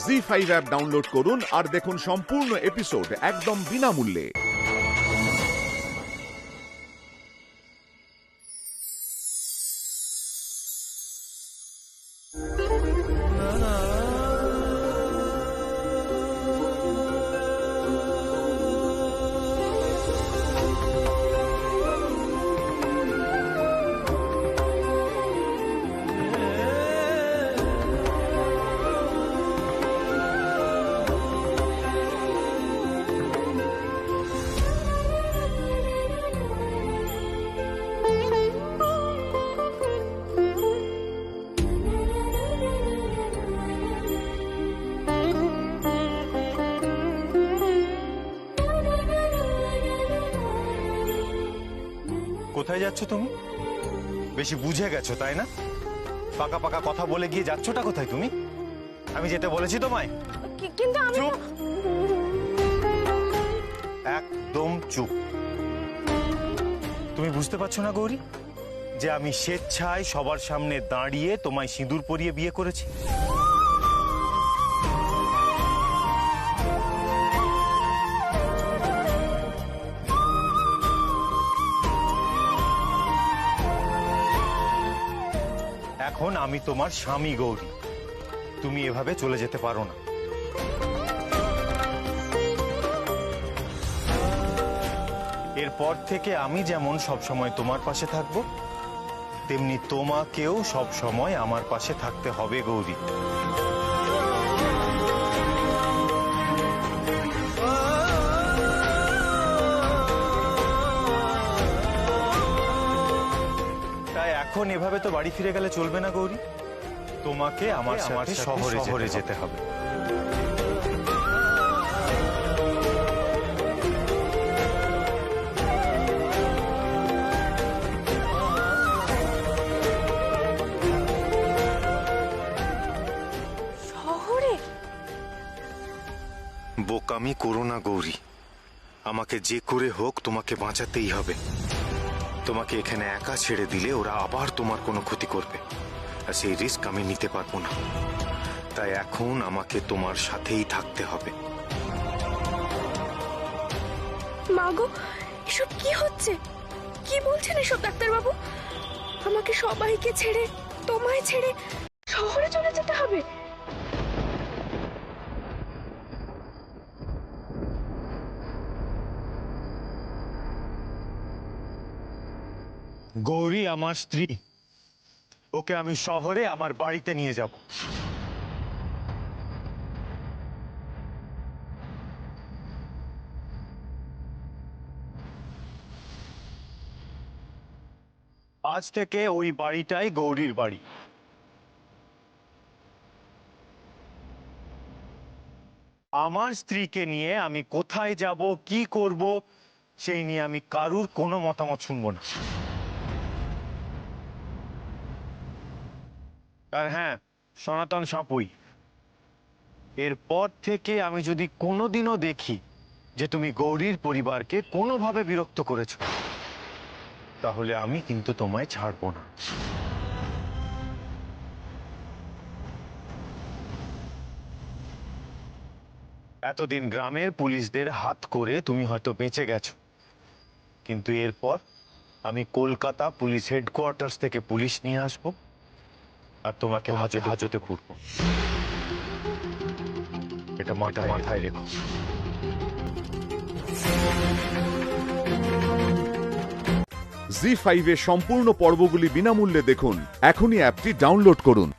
ZEE5 app download করুন আর দেখুন সম্পূর্ণ এপিসোড একদম বিনামূল্যে। কোথায় যাচ্ছ তুমি? বেশি বুঝে গেছো তাই না? পাকা পাকা কথা বলে গিয়ে যাচ্ছটা কোথায় তুমি? আমি যেতে বলেছি তোমায়? কিন্তু আমি চুপ, একদম চুপ। তুমি বুঝতে পারছো না গৌরী যে আমি স্বেচ্ছায় সবার সামনে দাঁড়িয়ে তোমায় সিঁদুর পরিয়ে বিয়ে করেছি? এখন আমি তোমার স্বামী গৌরী, তুমি এভাবে চলে যেতে পারো না। এরপর থেকে আমি যেমন সবসময় তোমার পাশে থাকবো, তেমনি তোমাকেও সবসময় আমার পাশে থাকতে হবে গৌরী। তাই এখন এভাবে তো বাড়ি ফিরে গেলে চলবে না গৌরী, তোমাকে আমার সাথে শহরে যেতে হবে। শহরে? বোকামি করো না গৌরী, আমাকে যে করে হোক তোমাকে বাঁচাতেই হবে। তোমাকে এখানে একা ছেড়ে দিলে ওরা আবার তোমার কোনো ক্ষতি করবে, আর সেই রিস্ক আমি নিতে পারবো না। তাই এখন আমাকে তোমার সাথেই থাকতে হবে। মাগো, এসব কি হচ্ছে? কি বলছেন এসব ডাক্তারবাবু? আমাকে সবাইকে ছেড়ে, তোমায় ছেড়ে শহরে চলে যেতে হবে? গৌরী আমার স্ত্রী, ওকে আমি শহরে আমার বাড়িতে নিয়ে যাব। আজ থেকে ওই বাড়িটাই গৌরীর বাড়ি। আমার স্ত্রীকে নিয়ে আমি কোথায় যাব, কি করব, সেই নিয়ে আমি কারুর কোনো মতামত শুনবো না। আর হ্যাঁ, সনাতন সাপুই, এরপর থেকে আমি যদি কোনোদিনও দেখি যে তুমি গৌরীর পরিবারকে কোনোভাবে বিরক্ত করেছো, তাহলে আমি কিন্তু তোমায় ছাড়বো না। এতদিন গ্রামের পুলিশদের হাত করে তুমি হয়তো বেঁচে গেছো, কিন্তু এরপর আমি কলকাতা পুলিশ হেডকোয়ার্টার্স থেকে পুলিশ নিয়ে আসবো আর তোমাকে হাজতে পুরবো। এটা মাথায় রেখো। জি5 এর সম্পূর্ণ পর্বগুলি বিনামূল্যে দেখুন। এখনই অ্যাপটি ডাউনলোড করুন।